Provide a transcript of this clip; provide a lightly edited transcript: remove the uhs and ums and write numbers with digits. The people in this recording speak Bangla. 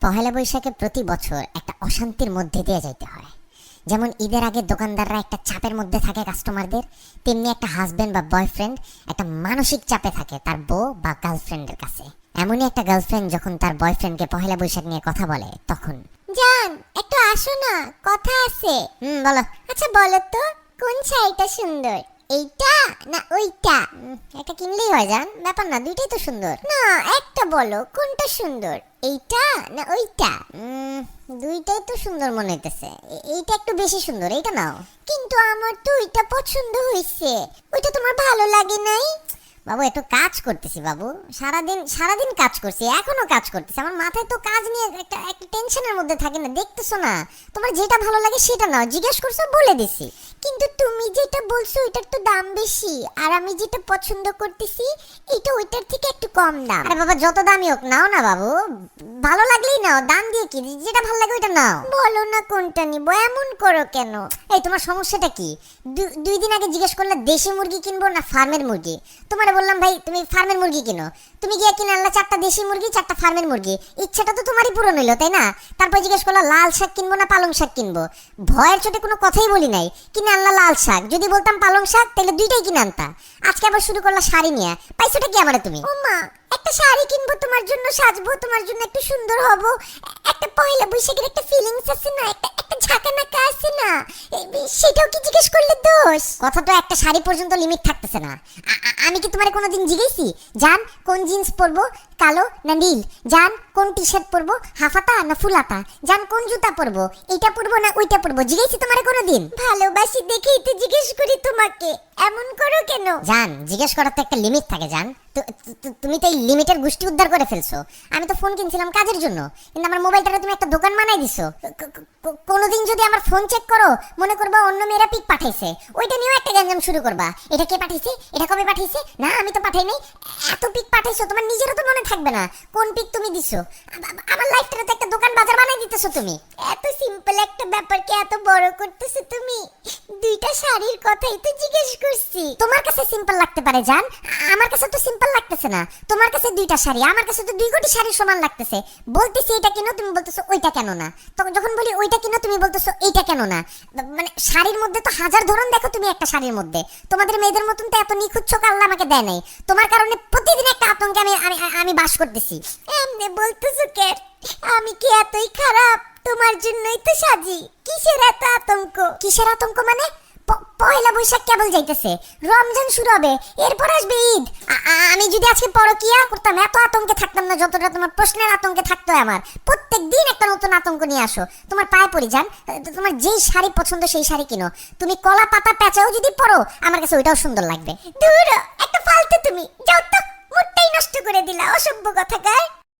পহেলা বৈশাখে প্রতি বছর একটা অশান্তির মধ্যে দিয়ে যাইতে হয়। যেমন ঈদের আগে দোকানদাররা একটা চাপের মধ্যে থাকে কাস্টমারদের, তেমনি একটা হাজবেন্ড বা বয়ফ্রেন্ড একটা মানসিক চাপে থাকে তার বউ বা গার্লফ্রেন্ডের কাছে। এমনই একটা গার্লফ্রেন্ড যখন তার বয়ফ্রেন্ডকে পহেলা বৈশাখ নিয়ে কথা বলে তখন, জান একটু আসো না, কথা আছে। বলো। আচ্ছা বলো তো, কোন শাড়িটা সুন্দর, এইটা না ওইটা? একটা কিনলেই হয় জান, ব্যাপার না, দুইটাই তো সুন্দর। না একটা বলো, কোনটা সুন্দর, এইটা না ওইটা? দুইটাই তো সুন্দর মনে হইতেছে, এইটা একটু বেশি সুন্দর, এইটা নাও। কিন্তু আমার তো ওইটা পছন্দ হইছে, ওইটা তোমার ভালো লাগে নাই? বাবু একটু কাজ করতেছি বাবু, সারাদিন কাজ করছি, এখনো কাজ করতেছি, আমার মাথায় তো কাজ নিয়ে একটা টেনশনের মধ্যে থাকে না, দেখতেছো না? তোমার যেটা ভালো লাগে সেটা নাও, জিজ্ঞেস করছো বলে দিছি। কিন্তু তুমি যেটা বলছো ওইটার তো দাম বেশি, আর আমি যেটা পছন্দ করতেছি এটা ওইটার থেকে একটু কম দাম। আরে বাবা যত দামই হোক নাও না বাবু, ভালো লাগলেই নাও, দাম দিয়ে কি, যেটা ভালো লাগে ওইটা নাও। বলো না কোনটা নিবো, এমন করো কেন? এই তোমার সমস্যাটা কি? দুই দিন আগে জিজ্ঞেস করলে দেশি মুরগি কিনবো না ফার্মের মুরগি, তোমার বললাম ভাই তুমি ফার্মের মুরগি কিনো, তুমি গিয়ে কিনে আনলা 4টা দেশি মুরগি 4টা ফার্মের মুরগি, ইচ্ছাটা তো তোমারই পূরণ হইলো তাই না? তারপর জিজ্ঞেস করলা লাল শাক কিনবো না পালং শাক কিনবো, ভয়ের চোটে কোনো কথাই বলি নাই, কিনে আনলা লাল শাক, যদি বলতাম পালং শাক তাহলে দুইটাই কিনে আনতা। আজকে আবার শুরু করলা শাড়ি নিয়ে, পাইছোটা কি আমারে তুমি? ও মা, একটা শাড়ি কিনবো তোমার জন্য, সাজবো তোমার জন্য, একটু সুন্দর হব, একটা পয়লা বৈশাখের একটা ফিলিংস আছে না, একটা ঝাঁকানাকা আছে না, সেটাও কি জিজ্ঞেস করলে দোষ? কথা তো একটা শাড়ি পর্যন্ত লিমিট থাকতেছে না। আমি কি তোমারে কোনোদিন জিজ্ঞেসি জান কোন জিন্স পরবো, কালো না নীল? জান কোন টি শার্ট পরবো, হাফাতা না ফুলাতা? জান কোন জুতা পরবো, এইটা পরবো না ওইটা পরবো? জিজ্ঞেসি তোমারে কোনোদিন? ভালোবাসি দেখেই তো জিজ্ঞেস করি তোমাকে, এমন করো কেন? জান জিজ্ঞেস করার তো একটা লিমিট থাকে জান, তুমি তো এই লিমিটের গোষ্ঠী উদ্ধার করে ফেলছো। আমি তো ফোন কিনছিলাম কাজের জন্য, কিন্তু আমার মোবাইলটারে তুমি একটা দোকান বানাই দিছো। কোনোদিন যদি আমার ফোন চেক করো মনে করবা অন্য মেয়েরা পিক পাঠাইছে, ওইটা নিয়েও একটা গ্যাঞ্জাম শুরু করবা, এটা কে পাঠাইছে, এটা কবে পাঠাইছে, না আমি তো পাঠাই নাই। এত পিক পাঠাইছো তোমার নিজেরও তো মনে থাকবে না কোন পিক তুমি দিছো। আমার লাইফটারে তো একটা দোকান বাজার বানাই দিতেছো তুমি। এত সিম্পল একটা ব্যাপারকে এত বড় করতেছো তুমি। দুইটা শাড়ির কথাই তো জিজ্ঞেস করছি। তোমার কাছে সিম্পল লাগতে পারে জান, আমার কাছে তো সিম্পল লাগতেছে না। তোমার কাছে দুইটা শাড়ি, আমার কাছে তো 2 কোটি শাড়ির সমান লাগতেছে। বলতেছি এটা কেন, তুমি বলতেছো ওইটা কেন না। তখন যখন বলি ওইটা কেন, তুমি বলতেছো এইটা কেন না। মানে শাড়ির মধ্যে তো হাজার ধরন দেখো তুমি একটা শাড়ির মধ্যে। তোমাদের মেয়েদের মতন তো এত নিখুঁত চোখ আল্লাহ আমাকে দেয় নাই। তোমার কারণে প্রতিদিন একটা আতঙ্কে আমি বাস করতেছি। এমনি বলতেছো কে? আমি কি এতই খারাপ? তোমার জন্যই তো সাজি। কিসের এত আতঙ্ক? কিসের আতঙ্ক মানে? পয়লা বৈশাখ কেবল যাইতেছে, রমজান শুরু হবে, এরপর আসবে ঈদ। আমি যদি আজকে পরকিয়া করতাম এত আতঙ্কে থাকতাম না যতটা তোমার প্রশ্নের আতঙ্কে থাকতো আমার। প্রত্যেক দিন একটা নতুন আতঙ্ক নিয়ে আসো। তোমার পায়ে পড়ি যান, তোমার যেই শাড়ি পছন্দ সেই শাড়ি কিনো। তুমি কলা পাতা পেঁচাও যদি পরো আমার কাছে ওইটাও সুন্দর লাগবে। দূর একটা ফালতু, তুমি যাও তো, মুডটাই নষ্ট করে দিলা, অসভ্য কথাকার।